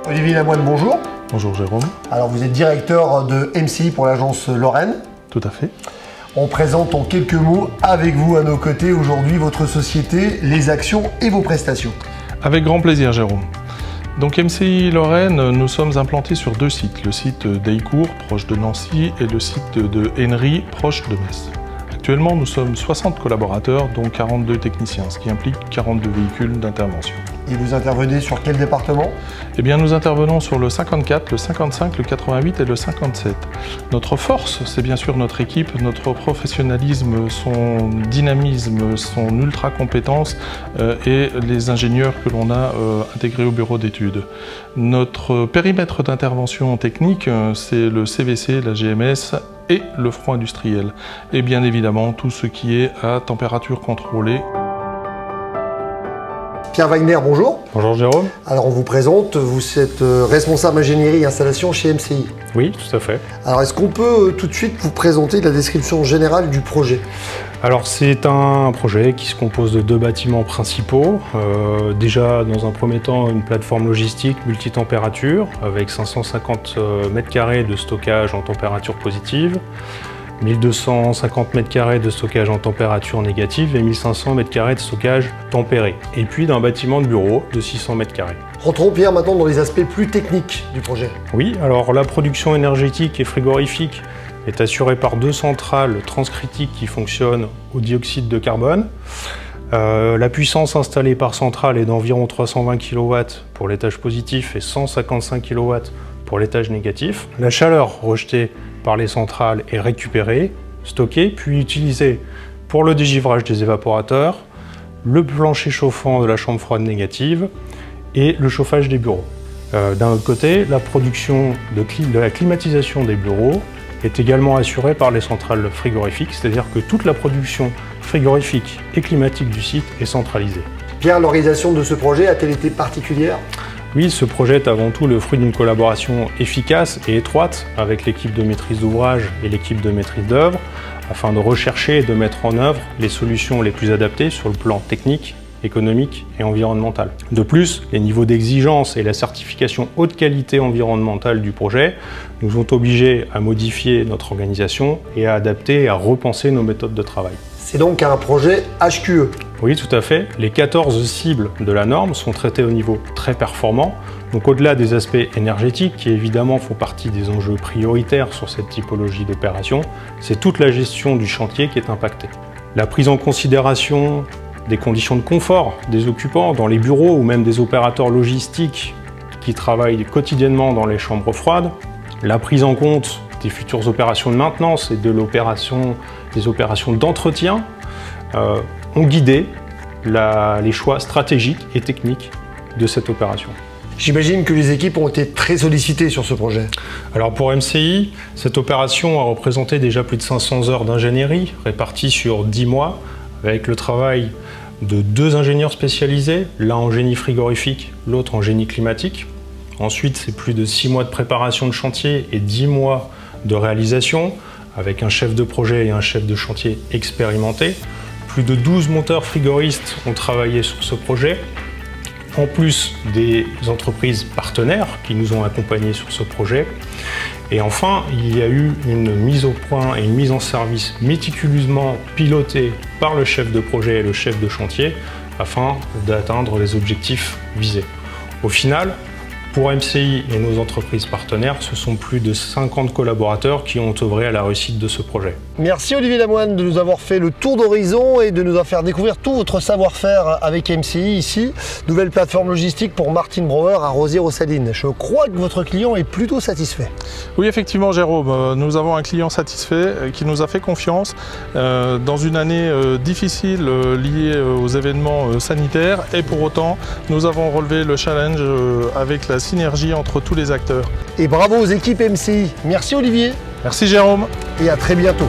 Olivier Lamoine, bonjour. Bonjour Jérôme. Alors vous êtes directeur de MCI pour l'agence Lorraine. Tout à fait. On présente en quelques mots avec vous à nos côtés aujourd'hui votre société, les actions et vos prestations. Avec grand plaisir Jérôme. Donc MCI Lorraine, nous sommes implantés sur deux sites. Le site d'Heillecourt, proche de Nancy, et le site de Hennery, proche de Metz. Actuellement, nous sommes 60 collaborateurs, dont 42 techniciens, ce qui implique 42 véhicules d'intervention. Et vous intervenez sur quel département? Eh bien, nous intervenons sur le 54, le 55, le 88 et le 57. Notre force, c'est bien sûr notre équipe, notre professionnalisme, son dynamisme, son ultra-compétence et les ingénieurs que l'on a intégrés au bureau d'études. Notre périmètre d'intervention technique, c'est le CVC, la GMS et le froid industriel. Et bien évidemment, tout ce qui est à température contrôlée. Pierre Wagner, bonjour. Bonjour Jérôme. Alors on vous présente, vous êtes responsable ingénierie et installation chez MCI. Oui, tout à fait. Alors est-ce qu'on peut tout de suite vous présenter la description générale du projet? Alors c'est un projet qui se compose de deux bâtiments principaux. Déjà dans un premier temps une plateforme logistique multitempérature avec 550 m² de stockage en température positive, 1250 m² de stockage en température négative et 1500 m² de stockage tempéré. Et puis d'un bâtiment de bureau de 600 m². Rentrons Pierre maintenant dans les aspects plus techniques du projet. Oui, alors la production énergétique et frigorifique est assurée par deux centrales transcritiques qui fonctionnent au dioxyde de carbone. La puissance installée par centrale est d'environ 320 kW pour l'étage positif et 155 kW pour l'étage négatif. La chaleur rejetée par les centrales est récupérée, stockée, puis utilisée pour le dégivrage des évaporateurs, le plancher chauffant de la chambre froide négative et le chauffage des bureaux. D'un autre côté, la production de la climatisation des bureaux est également assurée par les centrales frigorifiques, c'est-à-dire que toute la production frigorifique et climatique du site est centralisée. Pierre, l'organisation de ce projet a-t-elle été particulière? Oui, ce projet est avant tout le fruit d'une collaboration efficace et étroite avec l'équipe de maîtrise d'ouvrage et l'équipe de maîtrise d'œuvre afin de rechercher et de mettre en œuvre les solutions les plus adaptées sur le plan technique, économique et environnemental. De plus, les niveaux d'exigence et la certification haute qualité environnementale du projet nous ont obligés à modifier notre organisation et à adapter et à repenser nos méthodes de travail. C'est donc un projet HQE. Oui, tout à fait. Les 14 cibles de la norme sont traitées au niveau très performant. Donc au-delà des aspects énergétiques, qui évidemment font partie des enjeux prioritaires sur cette typologie d'opération, c'est toute la gestion du chantier qui est impactée. La prise en considération des conditions de confort des occupants dans les bureaux ou même des opérateurs logistiques qui travaillent quotidiennement dans les chambres froides, la prise en compte des futures opérations de maintenance et des opérations d'entretien ont guidé les choix stratégiques et techniques de cette opération. J'imagine que les équipes ont été très sollicitées sur ce projet. Alors pour MCI, cette opération a représenté déjà plus de 500 heures d'ingénierie réparties sur 10 mois avec le travail de deux ingénieurs spécialisés, l'un en génie frigorifique, l'autre en génie climatique. Ensuite, c'est plus de 6 mois de préparation de chantier et 10 mois de réalisation avec un chef de projet et un chef de chantier expérimenté. Plus de 12 monteurs frigoristes ont travaillé sur ce projet, en plus des entreprises partenaires qui nous ont accompagnés sur ce projet. Et enfin, il y a eu une mise au point et une mise en service méticuleusement pilotée par le chef de projet et le chef de chantier afin d'atteindre les objectifs visés. Au final, pour MCI et nos entreprises partenaires, ce sont plus de 50 collaborateurs qui ont œuvré à la réussite de ce projet. Merci Olivier Lamoine de nous avoir fait le tour d'horizon et de nous avoir fait découvrir tout votre savoir-faire avec MCI ici. Nouvelle plateforme logistique pour Martin Brouwer à Rosières-aux-Salines. Je crois que votre client est plutôt satisfait. Oui, effectivement Jérôme, nous avons un client satisfait qui nous a fait confiance dans une année difficile liée aux événements sanitaires et pour autant nous avons relevé le challenge avec la synergie entre tous les acteurs. Et bravo aux équipes MCI. Merci Olivier. Merci Jérôme. Et à très bientôt.